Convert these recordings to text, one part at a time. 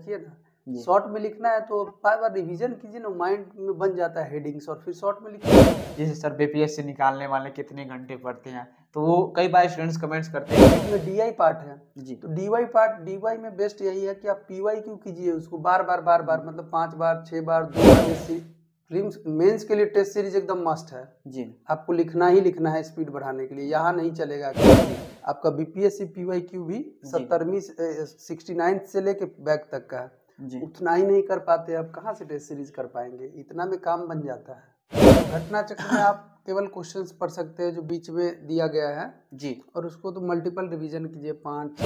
देखिए ना, शॉर्ट में लिखना है तो बार बार रिवीजन कीजिए ना, माइंड में बन जाता है हेडिंग्स, और फिर शॉर्ट में लिखिए। जैसे सर बीपीएस से निकालने वाले कितने घंटे पढ़ते हैं, तो वो कई बार स्टूडेंट्स कमेंट्स करते हैं। इसमें डीआई पार्ट है जी, तो डीवाई में बेस्ट यही है कि आप पीवाई क्यों कीजिए उसको बार बार मतलब 5 बार 6 बार 2 बार। मेंस के लिए टेस्ट सीरीज एकदम मस्ट है जी, आपको लिखना ही लिखना है स्पीड बढ़ाने के लिए, यहाँ नहीं चलेगा। आपका बीपीएससी पीवाईक्यू भी 70वीं 69 से लेके बैक तक का है, उतना ही नहीं कर पाते, आप कहाँ से टेस्ट सीरीज कर पाएंगे, इतना में काम बन जाता है। घटना चक्र में आप केवल क्वेश्चंस पढ़ सकते हैं जो बीच में दिया गया है जी, और उसको तो मल्टीपल रिवीजन कीजिए 5।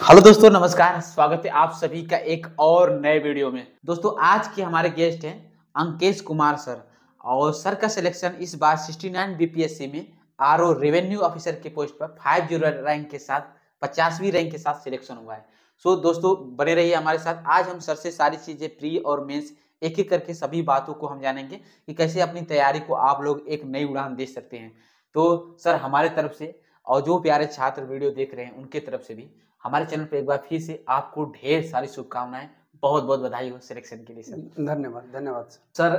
हेलो दोस्तों, नमस्कार, स्वागत है आप सभी का एक और नए वीडियो में। दोस्तों आज के हमारे गेस्ट हैं अंकेश कुमार सर, और सर का सिलेक्शन इस बार 69 बीपीएससी में आरओ रेवेन्यू ऑफिसर के पोस्ट पर 50 रैंक के साथ 50वीं रैंक के साथ सिलेक्शन हुआ है। सो दोस्तों बने रहिए हमारे साथ। आज हम सर से सारी चीजें प्री और मेंस एक एक करके सभी बातों को हम जानेंगे कि कैसे अपनी तैयारी को आप लोग एक नई उड़ान दे सकते हैं। तो सर हमारे तरफ से और जो प्यारे छात्र वीडियो देख रहे हैं उनके तरफ से भी हमारे चैनल पे एक बार फिर से आपको ढेर सारी शुभकामनाएं, बहुत बहुत बधाई हो सिलेक्शन के लिए सर। धन्यवाद सर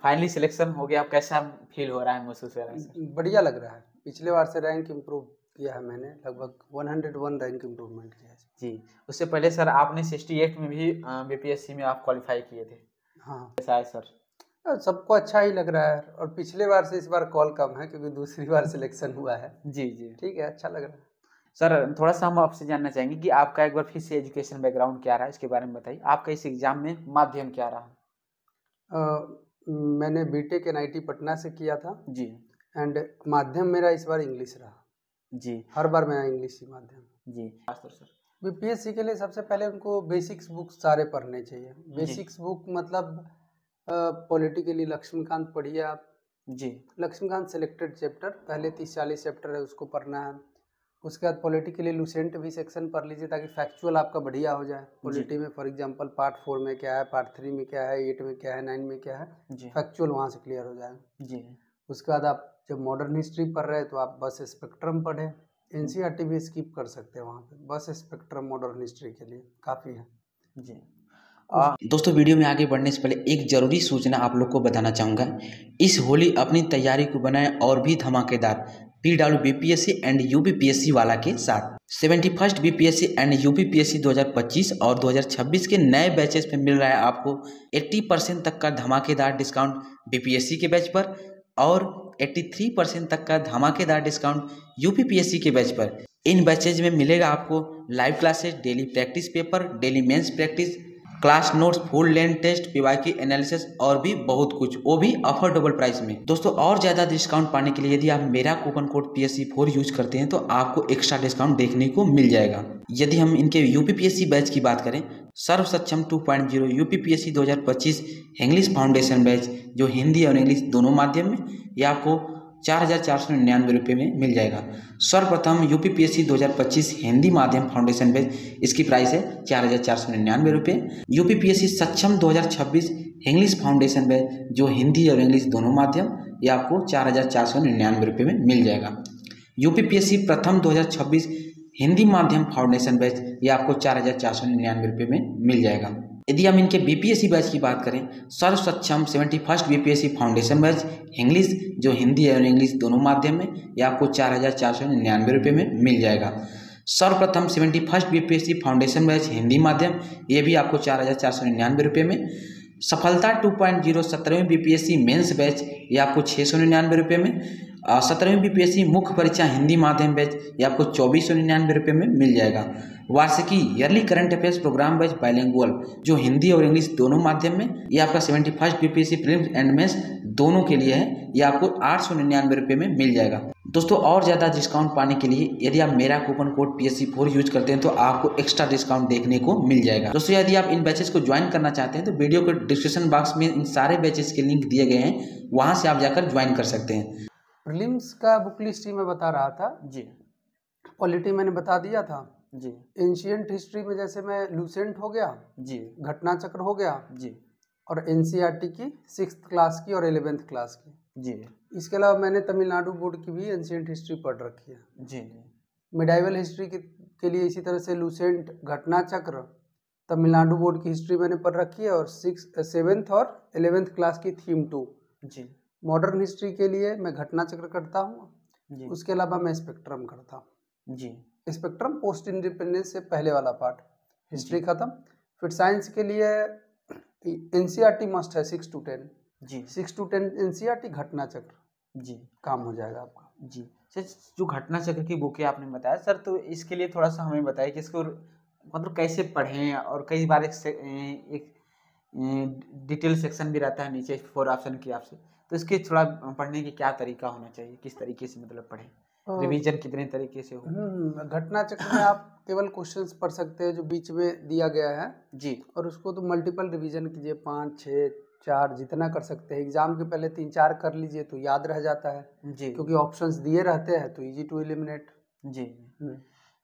फाइनली सिलेक्शन हो गया, अब कैसा फील हो रहा है, महसूस हो रहा है सर? बढ़िया लग रहा है, पिछले बार से रैंक इम्प्रूव किया है मैंने, लगभग 101 रैंक इम्प्रूवमेंट किया है जी। उससे पहले सर आपने 68 में भी बीपीएससी में आप क्वालिफाई किए थे। हाँ कैसा है सर? सबको अच्छा ही लग रहा है, और पिछले बार से इस बार कॉल कम है क्योंकि दूसरी बार सिलेक्शन हुआ है। जी जी, ठीक है, अच्छा लग रहा है। सर थोड़ा सा हम आपसे जानना चाहेंगे कि आपका एक बार फिर से एजुकेशन बैकग्राउंड क्या रहा है, इसके बारे में बताइए। आपका इस एग्जाम में माध्यम क्या रहा? मैंने बीटेक एनआईटी पटना से किया था जी, एंड माध्यम मेरा इस बार इंग्लिश रहा। जी, हर बार मेरा इंग्लिश ही माध्यम। जी सर। बीपीएससी के लिए सबसे पहले उनको बेसिक्स बुक्स सारे पढ़ने चाहिए। बेसिक्स बुक मतलब पॉलिटिकली लक्ष्मीकांत पढ़िए आप। जी, लक्ष्मीकांत सेलेक्टेड चैप्टर, पहले 30-40 चैप्टर है उसको पढ़ना है। उसके बाद पॉलिटिकली लूसेंट भी सेक्शन पढ़ लीजिए ताकि फैक्चुअल आपका बढ़िया हो जाए। पॉलिटी में फॉर एग्जांपल पार्ट 4 में क्या है, पार्ट 3 में क्या है, 8 में क्या है, 9 में क्या है, फैक्चुअल वहाँ से क्लियर हो जाए। जी। उसके बाद आप जब मॉडर्न हिस्ट्री पढ़ रहे हैं तो आप बस स्पेक्ट्रम पढ़ें। एनसीईआरटी भी स्किप कर सकते हैं वहाँ पे, बस स्पेक्ट्रम मॉडर्न हिस्ट्री के लिए काफ़ी है जी। दोस्तों वीडियो में आगे बढ़ने से पहले एक जरूरी सूचना आप लोग को बताना चाहूँगा। इस होली अपनी तैयारी को बनाएं और भी धमाकेदार पीडब्ल्यू बीपीएससी एंड यूपीपीएससी वाला के साथ। 71st बीपीएससी एंड यूपीपीएससी 2025 और 2026 के नए बैचेस में मिल रहा है आपको 80% तक का धमाकेदार डिस्काउंट बीपीएससी के बैच पर, और 83% तक का धमाकेदार डिस्काउंट यूपीपीएससी के बैच पर। इन बैचेज में मिलेगा आपको live classes, daily practice paper, daily mains practice, class notes, full length test, PYQ analysis और भी बहुत कुछ, वो भी अफोर्डेबल प्राइस में। दोस्तों और ज़्यादा डिस्काउंट पाने के लिए यदि आप मेरा कूपन कोड PSC4 यूज करते हैं तो आपको एक्स्ट्रा डिस्काउंट देखने को मिल जाएगा। यदि हम इनके यूपीपीएससी बैच की बात करें, सर्व सक्षम 2.0 यूपीपीएससी 2025 इंग्लिश फाउंडेशन बैच, जो हिंदी और इंग्लिश दोनों माध्यम में, यह आपको 4,499 रुपये में मिल जाएगा। सर्वप्रथम यूपीपीएससी 2025 हिंदी माध्यम फाउंडेशन बैच, इसकी प्राइस है 4,499 रुपये। यूपीपीएससी सक्षम 2026 इंग्लिश फाउंडेशन बैच, जो हिंदी और इंग्लिश दोनों माध्यम, ये आपको 4,499 रुपये में मिल जाएगा। यूपीपीएससी प्रथम 2026 हिंदी माध्यम फाउंडेशन बैच, ये आपको 4,499 रुपये में मिल जाएगा। यदि हम इनके बीपीएससी बैच की बात करें, सर्व सक्षम 71st BPSC foundation batch English, जो हिंदी और इंग्लिश दोनों माध्यम में, यह आपको 4,499 रुपये में मिल जाएगा। सर्वप्रथम 71st BPSC foundation batch Hindi माध्यम, ये भी आपको 4,499 रुपये में। सफलता 2.0 17वीं बीपीएससी मेंस बैच, ये आपको 699 रुपये में। 17वीं बीपीएससी मुख्य परीक्षा हिंदी माध्यम बैच, ये आपको 2,499 रुपये में मिल जाएगा। वार्षिकी yearly current affairs programme batch bilingual, जो हिंदी और इंग्लिश दोनों माध्यम में, ये आपका 71st BPSC prelims and mains दोनों के लिए है, ये आपको 899 रुपये में मिल जाएगा। दोस्तों और ज़्यादा डिस्काउंट पाने के लिए यदि आप मेरा कूपन कोड PSC4 यूज करते हैं तो आपको एक्स्ट्रा डिस्काउंट देखने को मिल जाएगा। दोस्तों यदि आप इन बैचेस को ज्वाइन करना चाहते हैं तो वीडियो के डिस्क्रिप्शन बॉक्स में इन सारे बैचेस के लिंक दिए गए हैं, वहाँ से आप जाकर ज्वाइन कर सकते हैं। प्रीलिम्स का बुक लिस्ट ही मैं बता रहा था जी, पॉलिटी मैंने बता दिया था जी, एंशिएंट हिस्ट्री में जैसे मैं लूसेंट हो गया जी, घटना चक्र हो गया जी, और एनसीईआरटी की 6th क्लास की और 11th क्लास की। जी, इसके अलावा मैंने तमिलनाडु बोर्ड की भी एंशिएंट हिस्ट्री पढ़ रखी है। जी, मिडाइवल हिस्ट्री के लिए इसी तरह से लूसेंट, घटना चक्र तमिलनाडु बोर्ड की हिस्ट्री मैंने पढ़ रखी है और 7th और 11th क्लास की थीम 2 जी। मॉडर्न हिस्ट्री के लिए मैं घटना चक्र करता हूँ जी। उसके अलावा मैं स्पेक्ट्रम करता हूँ जी। स्पेक्ट्रम पोस्ट इंडिपेंडेंस से पहले वाला पार्ट हिस्ट्री खत्म। फिर साइंस के लिए एनसीईआरटी मस्ट है 6 to 10 जी। 6 to 10 एनसीईआरटी घटना चक्र जी काम हो जाएगा आपका। जी सर, जो घटना चक्र की बुक है आपने बताया सर, तो इसके लिए थोड़ा सा हमें बताइए कि इसको मतलब कैसे पढ़ें, और कई बार एक डिटेल सेक्शन भी रहता है नीचे 4 ऑप्शन के आपसे, तो इसके थोड़ा पढ़ने की क्या तरीका होना चाहिए, किस तरीके से मतलब पढ़ें, रिवीजन कितने तरीके से हो? घटना चक्र में आप केवल क्वेश्चंस पढ़ सकते हैं जो बीच में दिया गया है जी। और उसको तो मल्टीपल रिवीजन कीजिए, 5 6 4 जितना कर सकते हैं। एग्जाम के पहले 3-4 कर लीजिए तो याद रह जाता है जी, क्योंकि ऑप्शंस दिए रहते हैं तो इजी टू एलिमिनेट। जी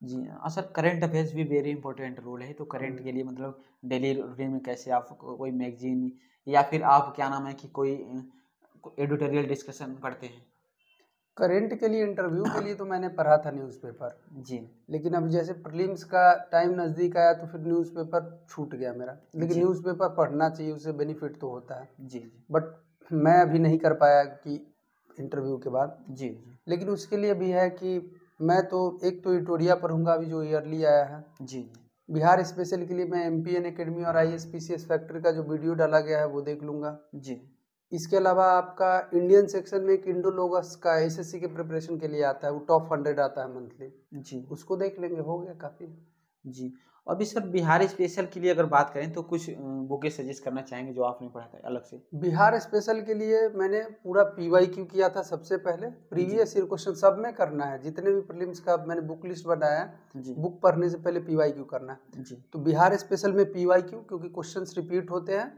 जी। सर, करंट अफेयर्स भी वेरी इंपॉर्टेंट रोल है, तो करंट के लिए मतलब डेली रूटीन में कैसे आप कोई मैगजीन या फिर आप क्या नाम है कि कोई एडिटोरियल डिस्कशन पढ़ते हैं? करंट के लिए इंटरव्यू के लिए तो मैंने पढ़ा था न्यूज़पेपर जी। लेकिन अब जैसे प्रीलिम्स का टाइम नज़दीक आया तो फिर न्यूज़पेपर छूट गया मेरा। लेकिन जी। न्यूज़पेपर पढ़ना चाहिए, उससे बेनिफिट तो होता है। जी। बट मैं अभी नहीं कर पाया कि इंटरव्यू के बाद। जी। लेकिन उसके लिए भी है कि मैं तो एक तो एडिटोरिया पढ़ूंगा अभी जो ईयरली आया है। जी। बिहार स्पेशल के लिए मैं एमपीएन एकेडमी और आईएसपीसीएस फैक्ट्री का जो वीडियो डाला गया है वो देख लूँगा। जी। इसके अलावा आपका इंडियन सेक्शन में एक इंडोलोगस का एसएससी के प्रिपरेशन के लिए आता है, वो टॉप 100 आता है मंथली। जी। उसको देख लेंगे, हो गया काफ़ी। जी। अभी सर बिहार स्पेशल के लिए अगर बात करें तो कुछ बुकें सजेस्ट करना चाहेंगे जो आपने पढ़ा था अलग से? बिहार स्पेशल के लिए मैंने पूरा पीवाईक्यू किया था सबसे पहले। प्रीवियस ईयर क्वेश्चन सब में करना है, जितने भी प्रीलिम्स का मैंने बुक लिस्ट बनाया है, बुक पढ़ने से पहले पीवाईक्यू करना है। जी। तो बिहार स्पेशल में पीवाईक्यू क्योंकि क्वेश्चंस रिपीट होते हैं।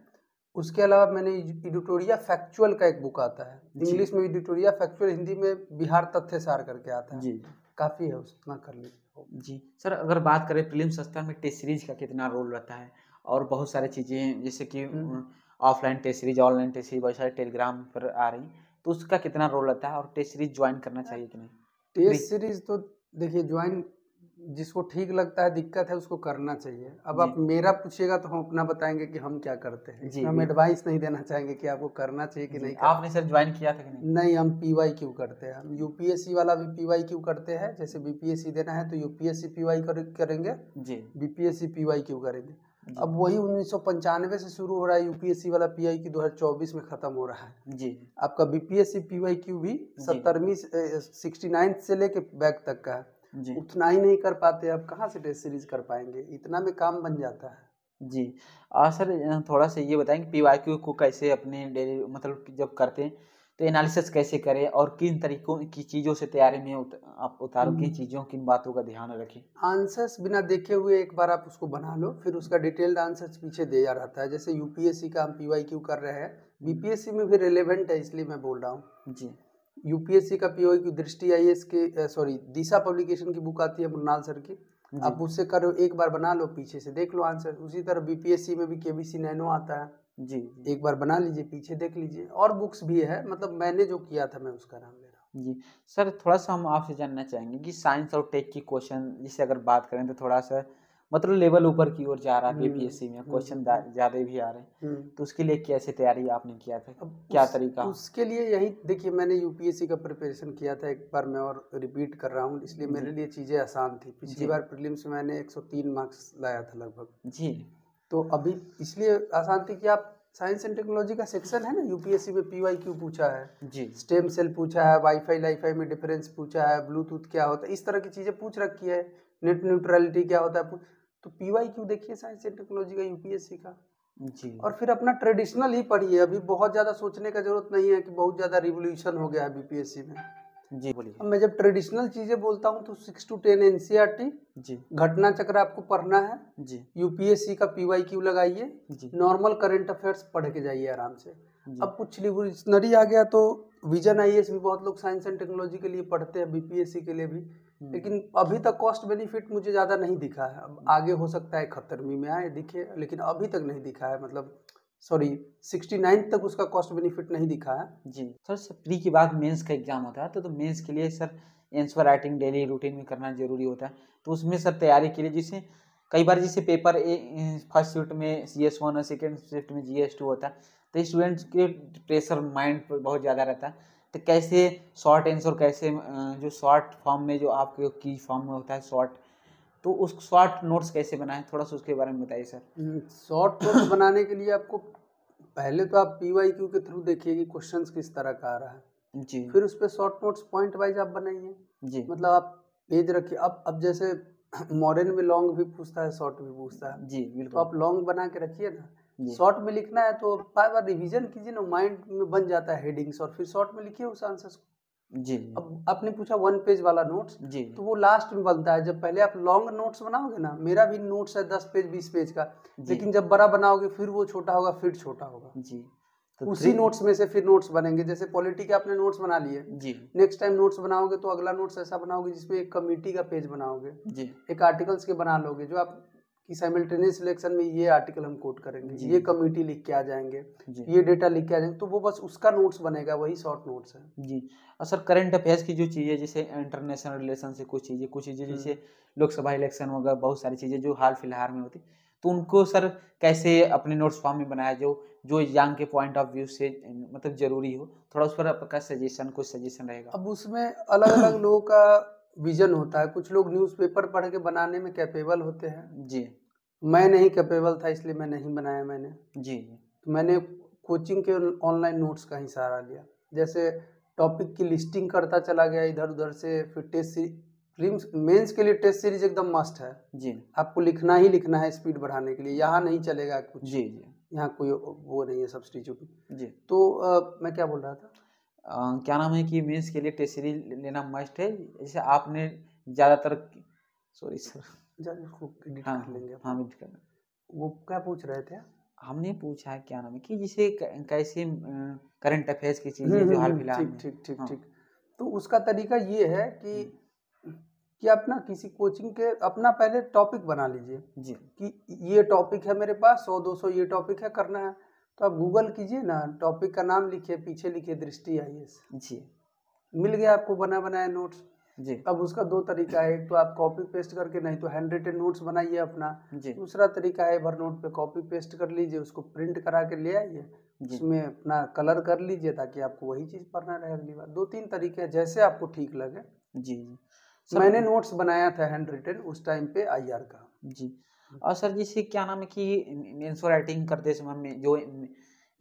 उसके अलावा मैंने एडिटोरिया फैक्चुअल का एक बुक आता है, इंग्लिश में एडिटोरिया फैक्चुअल, हिंदी में बिहार तथ्य सार करके आता है। जी। काफ़ी है, उतना कर लीजिए। जी सर, अगर बात करें प्रीलिम्स स्तर में टेस्ट सीरीज का कितना रोल रहता है, और बहुत सारी चीज़ें जैसे कि offline test series, online test series बहुत सारे टेलीग्राम पर आ रही, तो उसका कितना रोल रहता है, और टेस्ट सीरीज ज्वाइन करना चाहिए कि नहीं? टेस्ट सीरीज तो देखिए ज्वाइन जिसको ठीक लगता है, दिक्कत है उसको करना चाहिए। अब आप मेरा पूछिएगा तो हम अपना बताएंगे कि हम क्या करते हैं। जी, हम एडवाइस नहीं देना चाहेंगे कि आपको करना चाहिए कि नहीं करना। आपने सर ज्वाइन किया था कि नहीं? नहीं, हम पीवाईक्यू करते हैं। हम यूपीएससी वाला भी पीवाईक्यू करते हैं। जैसे बीपीएससी देना है तो यूपीएससी पीवाई करेंगे जी। बीपीएससी पीवाईक्यू करेंगे। अब वही 1995 से शुरू हो रहा है यूपीएससी वाला पीवाईक्यू, 2024 में खत्म हो रहा है। जी। आपका बीपीएससी पीवाईक्यू भी 70वीं 69th से लेके बैक तक का है। जी। उतना ही नहीं कर पाते, आप कहाँ से टेस्ट सीरीज कर पाएंगे, इतना में काम बन जाता है। जी। सर थोड़ा सा ये बताएं कि पीवाईक्यू को कैसे अपने डेली मतलब जब करते हैं तो एनालिसिस कैसे करें, और किन तरीकों की चीज़ों से तैयारी में आप उतारो, किन चीज़ों किन बातों का ध्यान रखें? आंसर्स बिना देखे हुए एक बार आप उसको बना लो, फिर उसका डिटेल्ड आंसर्स पीछे दिया रहता है। जैसे यूपीएससी का हम पीवाईक्यू कर रहे हैं, बीपीएससी में भी रिलेवेंट है इसलिए मैं बोल रहा हूँ। जी। यूपीएससी का पीवाईक्यू दृष्टि आईएएस के दिशा पब्लिकेशन की बुक आती है मुन्नाल सर की, आप उससे करो, एक बार बना लो, पीछे से देख लो आंसर। उसी तरह बीपीएससी में भी केबीसी नैनो आता है, जी। एक बार बना लीजिए, पीछे देख लीजिए। और बुक्स भी है, मतलब मैंने जो किया था मैं उसका नाम ले रहा हूँ। जी सर, थोड़ा सा हम आपसे जानना चाहेंगे कि साइंस और टेक की क्वेश्चन जिसे अगर बात करें तो थोड़ा सा मतलब लेवल ऊपर की ओर जा रहा है, बीपीएससी में क्वेश्चन ज़्यादा भी आ रहे हैं, तो उसके लिए कैसे तैयारी आपने किया था, क्या तरीका? उसके लिए यही देखिए, मैंने यूपीएससी का प्रिपरेशन किया था एक बार, मैं और रिपीट कर रहा हूँ, इसलिए मेरे लिए चीज़ें आसान थी। पिछली बार प्रीलिम्स में मैंने 103 मार्क्स लाया था लगभग। जी। तो अभी इसलिए आसान थी कि आप साइंस एंड टेक्नोलॉजी का सेक्शन है ना, यूपीएससी में पीवाईक्यू पूछा है, जी। स्टेम सेल पूछा है, वाईफाई लाईफाई में डिफरेंस पूछा है, ब्लूटूथ क्या होता है, इस तरह की चीज़ें पूछ रखी है, नेट न्यूट्रलिटी क्या होता है। तो पीवाईक्यू देखिए साइंस एंड टेक्नोलॉजी का यूपीएससी का। जी। और फिर अपना ट्रेडिशनल ही पढ़िए, अभी बहुत ज़्यादा सोचने का जरूरत नहीं है कि बहुत ज़्यादा रिवोल्यूशन हो गया है बीपीएससी में। जी बोलिए। अब मैं जब ट्रेडिशनल चीज़ें बोलता हूँ तो 6 to 10 एनसीईआरटी, जी। घटना चक्र आपको पढ़ना है। जी। यूपीएससी का पीवाईक्यू लगाइए, नॉर्मल करंट अफेयर्स पढ़ के जाइए आराम से। अब कुछ रिवोल्यूशनरी आ गया तो विजन आईएएस भी बहुत लोग साइंस एंड टेक्नोलॉजी के लिए पढ़ते हैं, बीपीएससी के लिए भी, लेकिन अभी तक कॉस्ट बेनिफिट मुझे ज़्यादा नहीं दिखा है। अब आगे हो सकता है 71वीं में आए दिखे, लेकिन अभी तक नहीं दिखा है, मतलब 69 तक उसका कॉस्ट बेनिफिट नहीं दिखा है। जी सर, प्री के बाद मेंस का एग्जाम होता है, तो मेंस के लिए sir answer writing daily routine में करना जरूरी होता है, तो उसमें सर तैयारी के लिए जैसे कई बार जैसे पेपर फर्स्ट शिफ्ट में CS1 और सेकेंड शिफ्ट में GS2 होता है, तो स्टूडेंट्स के प्रेशर माइंड पर बहुत ज़्यादा रहता है। तो कैसे शॉर्ट आंसर, कैसे जो शॉर्ट फॉर्म में जो आपके की फॉर्म में होता है शॉर्ट, तो उस शॉर्ट नोट्स कैसे बनाएं, थोड़ा सा उसके बारे में बताइए सर। शॉर्ट नोट्स बनाने के लिए आपको पहले तो आप PYQ के थ्रू देखिए कि क्वेश्चंस किस तरह का आ रहा है जी। फिर उस पर शॉर्ट नोट्स पॉइंट वाइज आप बनाइए जी। मतलब आप पेज रखिए। अब जैसे मॉडर्न में लॉन्ग भी पूछता है, शॉर्ट भी पूछता है, जी तो बिल्कुल। आप लॉन्ग बना के रखिए ना। जी। शॉर्ट में लिखना है तो बार बार रिवीजन कीजिए ना, माइंड में बन जाता है हेडिंग्स, और फिर शॉर्ट में लिखिए उस आंसर्स को। जी। अब आपने पूछा 1 पेज वाला नोट्स, जी। तो वो लास्ट में बनता है। जब पहले आप लॉन्ग नोट्स बनाओगे ना, मेरा भी नोट्स है 10 पेज 20 पेज का, लेकिन जब बड़ा बनाओगे फिर वो छोटा होगा, फिर छोटा होगा जी। तो उसी नोट्स में से फिर नोट्स बनेंगे। जैसे पॉलिटी के आपने नोट्स बना लिए जी। नेक्स्ट टाइम नोट्स बनाओगे तो अगला नोट्स ऐसा बनाओगे जिसमें एक कमेटी का पेज बनाओगे जी। एक आर्टिकल्स के बना लोगे जो आप कि साइमल्टेनियस सिलेक्शन में ये आर्टिकल हम कोट करेंगे, ये कमेटी लिख के आ जाएंगे, ये डेटा लिख के आ जाएंगे, तो वो बस उसका नोट्स बनेगा, वही शॉर्ट नोट्स है। जी। और सर करंट अफेयर्स की जो चीज़ें जैसे इंटरनेशनल रिलेशन से कुछ चीज़ें जैसे लोकसभा इलेक्शन वगैरह बहुत सारी चीज़ें जो हाल फिलहाल में होती, तो उनको सर कैसे अपने नोट्स फॉर्म में बनाया जो एग्जाम के पॉइंट ऑफ व्यू से मतलब जरूरी हो, थोड़ा उस पर आपका कुछ सजेशन रहेगा। अब उसमें अलग अलग लोगों का विजन होता है। कुछ लोग न्यूज़पेपर पढ़ के बनाने में कैपेबल होते हैं जी। मैं नहीं कैपेबल था इसलिए मैं नहीं बनाया मैंने। जी। तो मैंने कोचिंग के ऑनलाइन नोट्स का ही सहारा लिया। जैसे टॉपिक की लिस्टिंग करता चला गया इधर उधर से, फिर टेस्ट प्रीलिम्स मेंस के लिए टेस्ट सीरीज एकदम मस्ट है जी। आपको लिखना ही लिखना है स्पीड बढ़ाने के लिए, यहाँ नहीं चलेगा कुछ। जी। जी। यहाँ कोई वो नहीं है सब्स्टिट्यूट। जी। तो मैं क्या बोल रहा था, क्या नाम है कि मेंस के लिए टेस्ट सीरीज लेना मस्ट है। जैसे आपने ज़्यादातर, सॉरी सर, एडिट हाँ कर लेंगे हाँ एडिट करना। वो क्या पूछ रहे थे? हमने पूछा क्या नाम है कि जैसे कैसे करंट अफेयर्स की चीज़ें जो हाल फिलहाल में। ठीक। तो उसका तरीका ये है कि आप ना किसी कोचिंग के अपना पहले टॉपिक बना लीजिए जी कि ये टॉपिक है मेरे पास 100-200 ये टॉपिक है करना है, तो आप गूगल कीजिए ना, टॉपिक का नाम लिखिए, पीछे लिखिए दृष्टि IAS, जी मिल गया आपको बना बनाया नोट्स। जी। अब उसका 2 तरीका है, एक तो आप कॉपी पेस्ट करके, नहीं तो हैंड रिटन नोट्स बनाइए अपना। जी। दूसरा तरीका है एवरनोट पे कॉपी पेस्ट कर लीजिए, उसको प्रिंट करा के ले आइए, उसमें अपना कलर कर लीजिए ताकि आपको वही चीज़ पढ़ना रहे अगली बार। 2-3 तरीके हैं, जैसे आपको ठीक लगे। जी मैंने नोट्स बनाया था हैंड रिटन उस टाइम पे IR का। जी। और सर जैसे क्या नाम है कि आंसर राइटिंग करते समय में जो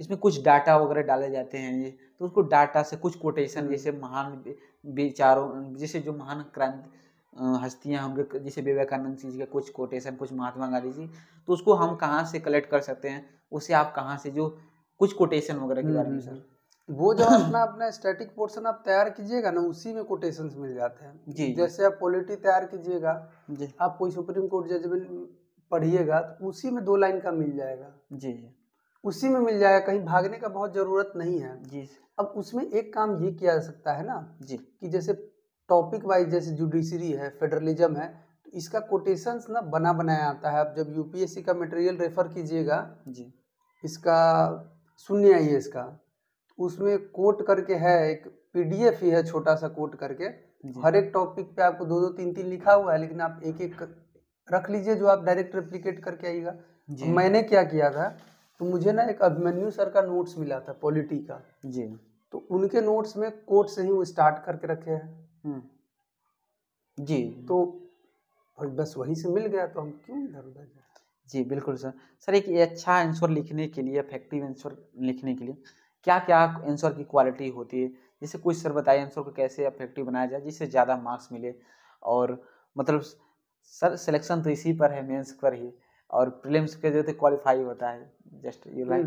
इसमें कुछ डाटा वगैरह डाले जाते हैं, तो उसको डाटा से कुछ कोटेशन, जैसे महान विचारों, जैसे जो महान क्रांति हस्तियाँ होंगे जैसे विवेकानंद जी के कुछ कोटेशन, कुछ महात्मा गांधी जी, तो उसको हम कहाँ से कलेक्ट कर सकते हैं, उसे आप कहाँ से जो कुछ कोटेशन वगैरह के बारे में सर। वो जब अपना स्टैटिक पोर्शन आप तैयार कीजिएगा ना, उसी में कोटेशंस मिल जाते हैं। जी। जैसे आप पॉलिटी तैयार कीजिएगा, आप कोई सुप्रीम कोर्ट जजमेंट पढ़िएगा तो उसी में 2 लाइन का मिल जाएगा। जी। उसी में मिल जाएगा, कहीं भागने का बहुत ज़रूरत नहीं है। जी। अब उसमें एक काम ये किया जा सकता है ना जी कि जैसे टॉपिक वाइज, जैसे जुडिशरी है, फेडरलिज्म है, तो इसका कोटेशंस ना बना बनाया आता है। अब जब UPSC का मटेरियल रेफर कीजिएगा जी, इसका शून्य IAS का, उसमें कोट करके है, एक PDF ही है छोटा सा कोट करके, हर एक टॉपिक पे आपको 2-2 3-3 लिखा हुआ है, लेकिन आप एक एक रख लीजिए जो आप डायरेक्ट रेप्लिकेट करके आइएगा। मैंने क्या किया था, तो मुझे ना एक अभिमन्यु सर का नोट्स मिला था पॉलिटी का जी, तो उनके नोट्स में कोट से ही वो स्टार्ट करके रखे हैं जी, तो बस वहीं से मिल गया, तो हम क्यों इधर उधर जाए। जी बिल्कुल सर। सर एक अच्छा आंसर लिखने के लिए, इफेक्टिव आंसर लिखने के लिए क्या क्या आंसर की क्वालिटी होती है, जैसे कुछ सर बताइए आंसर को कैसे इफेक्टिव बनाया जाए जिससे ज़्यादा मार्क्स मिले। और मतलब सर सिलेक्शन तो इसी पर है, मेंस पर ही, और प्रीलिम्स के जो थे क्वालिफाई होता है, जस्ट यू लाइक।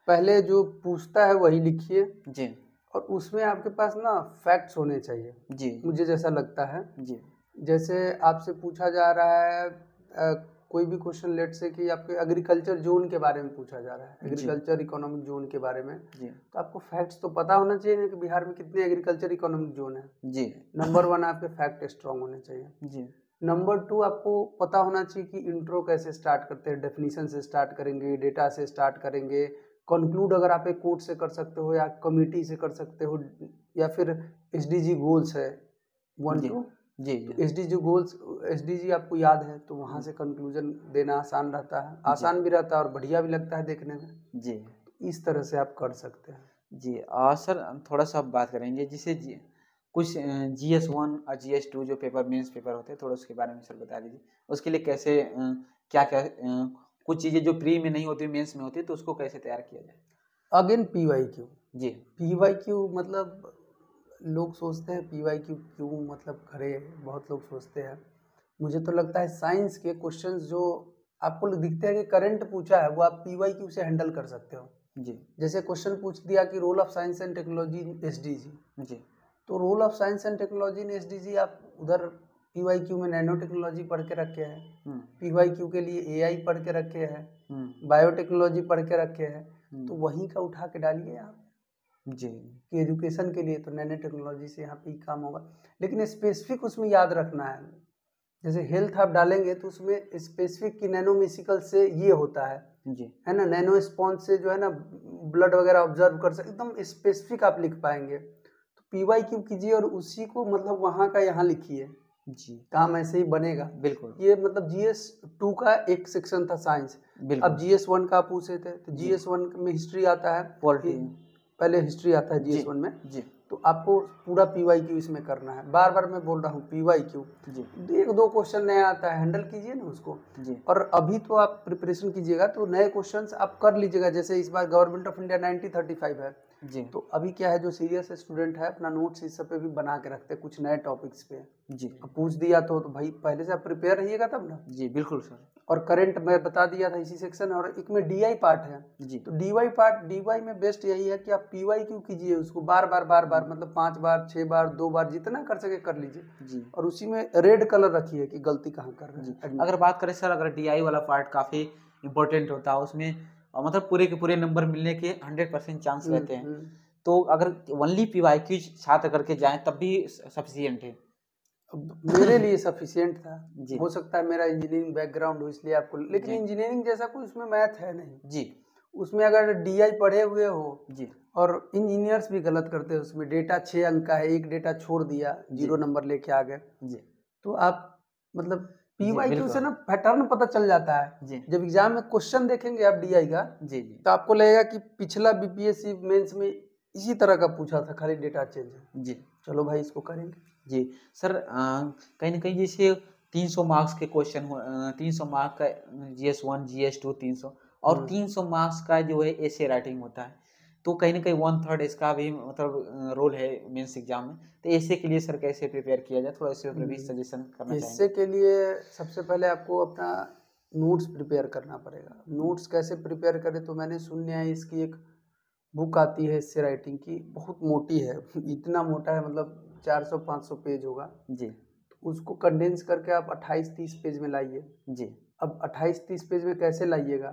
पहले जो पूछता है वही लिखिए जी, और उसमें आपके पास ना फैक्ट्स होने चाहिए जी, मुझे जैसा लगता है जी। जैसे आपसे पूछा जा रहा है कोई भी क्वेश्चन, लेट से कि आपके एग्रीकल्चर जोन के बारे में पूछा जा रहा है, एग्रीकल्चर इकोनॉमिक जोन के बारे में जी, तो आपको फैक्ट्स तो पता होना चाहिए ना कि बिहार में कितने एग्रीकल्चर इकोनॉमिक जोन है जी। नंबर 1 आपके फैक्ट स्ट्रांग होने चाहिए जी। नंबर 2 आपको पता होना चाहिए कि इंट्रो कैसे स्टार्ट करते हैं, डेफिनेशन से स्टार्ट करेंगे, डेटा से स्टार्ट करेंगे, कंक्लूड अगर आप एक कोट से कर सकते हो या कमिटी से कर सकते हो, या फिर SDG गोल्स है 1 to जी तो एसडीजी गोल्स, एसडीजी आपको याद है तो वहाँ से कंक्लूजन देना आसान रहता है, आसान भी रहता है और बढ़िया भी लगता है देखने में जी। तो इस तरह से आप कर सकते हैं जी। सर थोड़ा सा आप बात करेंगे जिसे कुछ GS1 और GS2 जो पेपर मेंस पेपर होते हैं, थोड़ा उसके बारे में सर बता दीजिए। उसके लिए कैसे क्या क्या कुछ चीज़ें जो प्री में नहीं होती मेंस में होती है तो उसको कैसे तैयार किया जाए? Again PYQ। जी। PYQ मतलब लोग सोचते हैं PYQ क्यों मतलब करे, बहुत लोग सोचते हैं। मुझे तो लगता है साइंस के क्वेश्चंस जो आपको दिखते हैं कि करंट पूछा है वो आप PYQ से हैंडल कर सकते हो। जी। जैसे क्वेश्चन पूछ दिया कि role of science and technology in SDG, जी। तो role of science and technology in SDG आप उधर PYQ में नैनो टेक्नोलॉजी पढ़ के रखे हैं, PYQ के लिए AI पढ़ के रखे हैं, बायोटेक्नोलॉजी पढ़ के रखे हैं, तो वहीं का उठा के डालिए आप जी कि एजुकेशन के लिए तो नैनो टेक्नोलॉजी से यहाँ पे ही काम होगा। लेकिन स्पेसिफिक उसमें याद रखना है, जैसे हेल्थ आप डालेंगे तो उसमें स्पेसिफिक की नैनोमेसिकल से ये होता है जी। है ना, नैनो स्पॉन्ज से जो है ना ब्लड वगैरह ऑब्जर्व कर सकते, एकदम स्पेसिफिक आप लिख पाएंगे। तो PYQ कीजिए और उसी को मतलब वहाँ का यहाँ लिखिए जी। काम ऐसे ही बनेगा बिल्कुल। ये मतलब GS2 का एक सेक्शन था साइंस, अब GS1 का पूछे थे तो GS1 में हिस्ट्री आता है, पहले हिस्ट्री आता है GS1 में जी। तो आपको पूरा PYQ इसमें करना है। बार बार मैं बोल रहा हूँ PYQ जी। एक दो क्वेश्चन नया आता है हैंडल कीजिए ना उसको जी। और अभी तो आप प्रिपरेशन कीजिएगा तो नए क्वेश्चंस आप कर लीजिएगा। जैसे इस बार गवर्नमेंट ऑफ इंडिया 9035 है जी। तो अभी क्या है जो सीरियस स्टूडेंट है अपना नोट्स इस सब पे भी बना के रखते हैं कुछ नए टॉपिक्स पे जी। अब पूछ दिया तो भाई पहले से आप प्रिपेयर रहिएगा तब ना। जी बिल्कुल सर। और करंट मैं बता दिया था इसी सेक्शन और एक में DI पार्ट है जी। तो DY में बेस्ट यही है कि आप PYQ कीजिए उसको बार बार मतलब 5 बार 6 बार 2 बार जितना कर सके कर लीजिए जी। और उसी में रेड कलर रखिए कि गलती कहाँ कर रहे हैं। अगर बात करें सर, अगर DI वाला पार्ट काफ़ी इम्पोर्टेंट होता है उसमें मतलब पूरे के पूरे नंबर मिलने के 100% चांस रहते हैं तो अगर ओनली PYQ छात्र करके जाएं तब भी सफिशिएंट है। मेरे लिए सफिशिएंट था जी। हो सकता है मेरा इंजीनियरिंग बैकग्राउंड हो इसलिए आपको, लेकिन इंजीनियरिंग जैसा कोई उसमें मैथ है नहीं जी। उसमें अगर DI पढ़े हुए हो जी। और इंजीनियर्स भी गलत करते हैं उसमें डेटा 6 अंक का है एक डेटा छोड़ दिया 0 नंबर लेके आ गए जी। तो आप मतलब PYQ से ना पैटर्न पता चल जाता है जी। जब एग्जाम में क्वेश्चन देखेंगे आप DI का जी तो आपको लगेगा कि पिछला BPSC मेंस में इसी तरह का पूछा था खाली डेटा चेंज है जी। चलो भाई इसको करेंगे जी सर। कहीं ना कहीं जैसे 300 मार्क्स के क्वेश्चन 300 मार्क्स का GS1 GS2 300 और 300 मार्क्स का जो है एसे राइटिंग होता है तो कहीं ना कहीं 1/3 इसका भी मतलब रोल है मेंस एग्जाम में। तो एसे के लिए सर कैसे प्रिपेयर किया जाए, थोड़ा इसके ऊपर भी सजेशन करना चाहेंगे। एसे के लिए सबसे पहले आपको अपना नोट्स प्रिपेयर करना पड़ेगा। नोट्स कैसे प्रिपेयर करें तो मैंने सुनने है इसकी एक बुक आती है एसे राइटिंग की, बहुत मोटी है इतना मोटा है मतलब 400-500 पेज होगा जी। तो उसको कंडेंस करके आप 28-30 पेज में लाइए जी। अब 28-30 पेज में कैसे लाइएगा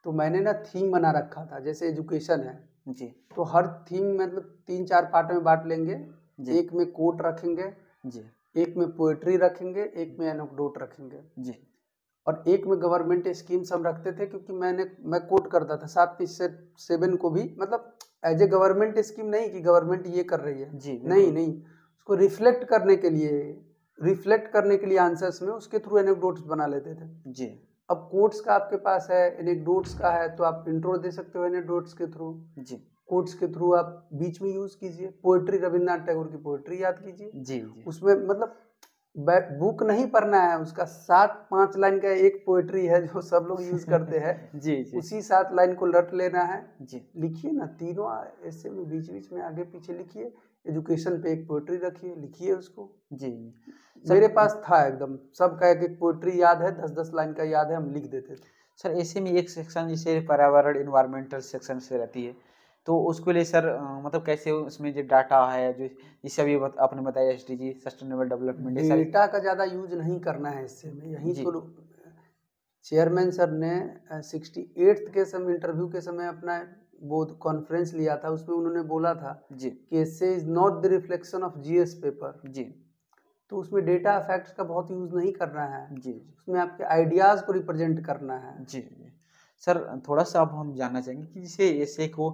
तो मैंने ना थीम बना रखा था, जैसे एजुकेशन है जी तो हर थीम मतलब 3-4 पार्ट में बांट लेंगे जी। एक में कोट रखेंगे जी, एक में पोएट्री रखेंगे, एक में एनेक्डोट रखेंगे जी और एक में गवर्नमेंट स्कीम्स हम रखते थे क्योंकि मैं कोट करता था 7 को भी मतलब एज ए गवर्नमेंट स्कीम नहीं कि गवर्नमेंट ये कर रही है जी नहीं उसको रिफ्लेक्ट करने के लिए आंसर्स में उसके थ्रू एनेक्डोट्स बना लेते थे जी। अब कोट्स का आपके पास है, एनेक्डोट्स का है तो आप इंट्रो दे सकते हो एनेक्डोट्स के थ्रू जी। कोट्स के थ्रू आप बीच में यूज कीजिए, पोएट्री रविन्द्रनाथ टैगोर की पोएट्री याद कीजिए जी। उसमें मतलब बुक नहीं पढ़ना है, उसका 7-5 लाइन का एक पोएट्री है जो सब लोग यूज करते हैं जी। उसी 7 लाइन को रट लेना है जी। लिखिए ना तीनों ऐसे में बीच बीच में आगे पीछे लिखिए, एजुकेशन पे एक पोएट्री रखिए लिखिए उसको जी। मेरे पास था एकदम सबका एक पोएट्री याद है, 10-10 लाइन का याद है, हम लिख देते थे सर। ऐसे में एक सेक्शन जैसे पर्यावरण इन्वायरमेंटल सेक्शन से रहती है तो उसके लिए सर मतलब कैसे उसमें जो डाटा है जो इससे अभी आपने बताया SDG सस्टेनेबल डेवलपमेंट डेटा का ज़्यादा यूज नहीं करना है इससे में यही तो चेयरमैन सर ने 68th के समय इंटरव्यू के समय अपना वो कॉन्फ्रेंस लिया था उसमें उन्होंने बोला था जी कि इससे is not the reflection of GS paper जी। तो उसमें डेटा फैक्ट्स का बहुत यूज नहीं करना है जी, उसमें आपके आइडियाज को रिप्रेजेंट करना है जी। सर थोड़ा सा अब हम जानना चाहेंगे कि जैसे ऐसे को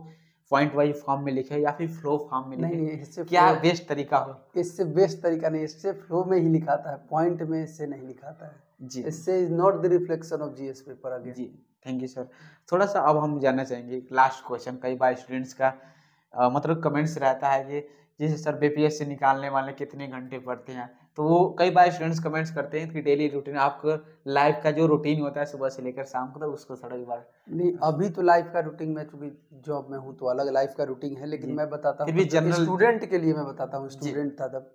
पॉइंट वाइज फॉर्म में लिखे या फिर फ्लो फॉर्म में लिखे? नहीं, इससे क्या बेस्ट तरीका हो? इससे बेस्ट तरीका नहीं, इससे फ्लो में ही लिखाता है, पॉइंट में इससे नहीं लिखाता है जी। इससे is not the reflection of GS paper again. जी, थैंक यू सर। थोड़ा सा अब हम जानना चाहेंगे लास्ट क्वेश्चन, कई बार स्टूडेंट्स का मतलब कमेंट्स रहता है कि जैसे सर बीपीएससी निकालने वाले कितने घंटे पढ़ते हैं, तो वो कई बार स्टूडेंट्स कमेंट्स करते हैं कि डेली रूटीन आपका लाइफ का जो रूटीन होता है सुबह से लेकर शाम को, तो उसको थोड़ा एक बार। नहीं, अभी तो लाइफ का रूटीन, मैं चूंकि जॉब में हूँ तो अलग लाइफ का रूटीन है, लेकिन मैं बताता हूँ जनरल स्टूडेंट के लिए मैं बताता हूँ। स्टूडेंट था तब,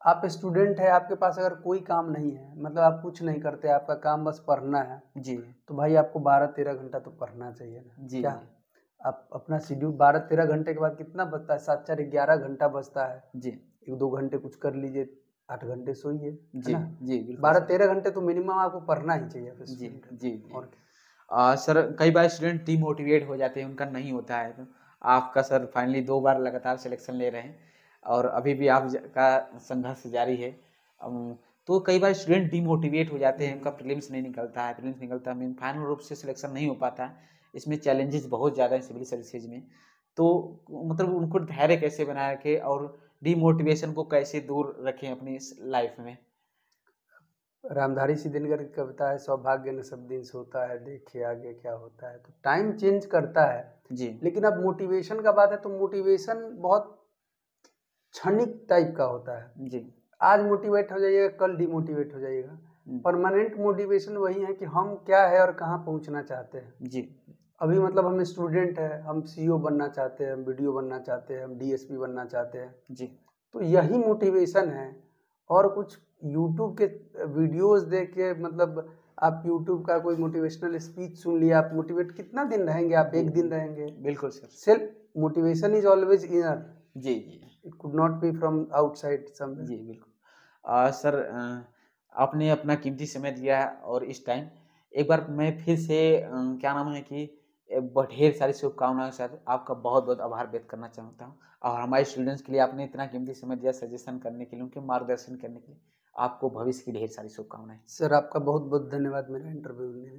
आप स्टूडेंट है, आपके पास अगर कोई काम नहीं है, मतलब आप कुछ नहीं करते, आपका काम बस पढ़ना है जी, तो भाई आपको 12-13 घंटा तो पढ़ना चाहिए ना जी। क्या आप अपना शेड्यूल 12-13 घंटे के बाद कितना बचता है, 7-4-11 घंटा बचता है जी। 1-2 घंटे कुछ कर लीजिए, 8 घंटे सोइए जी जी। 12-13 घंटे तो मिनिमम आपको पढ़ना ही चाहिए जी जी। और सर कई बार स्टूडेंट डिमोटिवेट हो जाते हैं, उनका नहीं होता है, तो आपका सर फाइनली 2 बार लगातार सिलेक्शन ले रहे हैं और अभी भी आपका संघर्ष जारी है, तो कई बार स्टूडेंट डिमोटिवेट हो जाते हैं, उनका प्रीलिम्स नहीं निकलता है, प्रीलिम्स निकलता है मीन फाइनल रूप से सिलेक्शन नहीं हो पाता है। इसमें चैलेंजेस बहुत ज़्यादा है सिविल सर्विसेज में, तो मतलब उनको धैर्य कैसे बनाए रखें और डिमोटिवेशन को कैसे दूर रखें अपनी लाइफ में? रामधारी सिद्धेश्वर की कविता है, सौभाग्य न सब दिन सोता है, देखे आगे क्या होता है। तो टाइम चेंज करता है जी, लेकिन अब मोटिवेशन का बात है तो मोटिवेशन बहुत क्षणिक टाइप का होता है जी। आज मोटिवेट हो जाइएगा, कल डिमोटिवेट हो जाइएगा। परमानेंट मोटिवेशन वही है कि हम क्या है और कहाँ पहुँचना चाहते हैं जी। अभी मतलब हम स्टूडेंट है, हम सीईओ बनना चाहते हैं, हम वीडियो बनना चाहते हैं, हम डीएसपी बनना चाहते हैं जी, तो यही मोटिवेशन है। और कुछ यूट्यूब के वीडियोस देख के, मतलब आप यूट्यूब का कोई मोटिवेशनल स्पीच सुन लिया, आप मोटिवेट कितना दिन रहेंगे आप? एक दिन रहेंगे। बिल्कुल sir. Self motivation is always inner जी जी, it could not be from outside somewhere जी। बिल्कुल सर, आपने अपना कीमती समय दिया है और इस टाइम एक बार मैं फिर से क्या नाम है कि ढेर सारी शुभकामनाएं सर, आपका बहुत बहुत आभार व्यक्त करना चाहता हूँ और हमारे स्टूडेंट्स के लिए आपने इतना कीमती समय दिया सजेशन करने के लिए, उनके मार्गदर्शन करने के लिए, आपको भविष्य की ढेर सारी शुभकामनाएं। सर आपका बहुत बहुत धन्यवाद मेरा इंटरव्यू लेने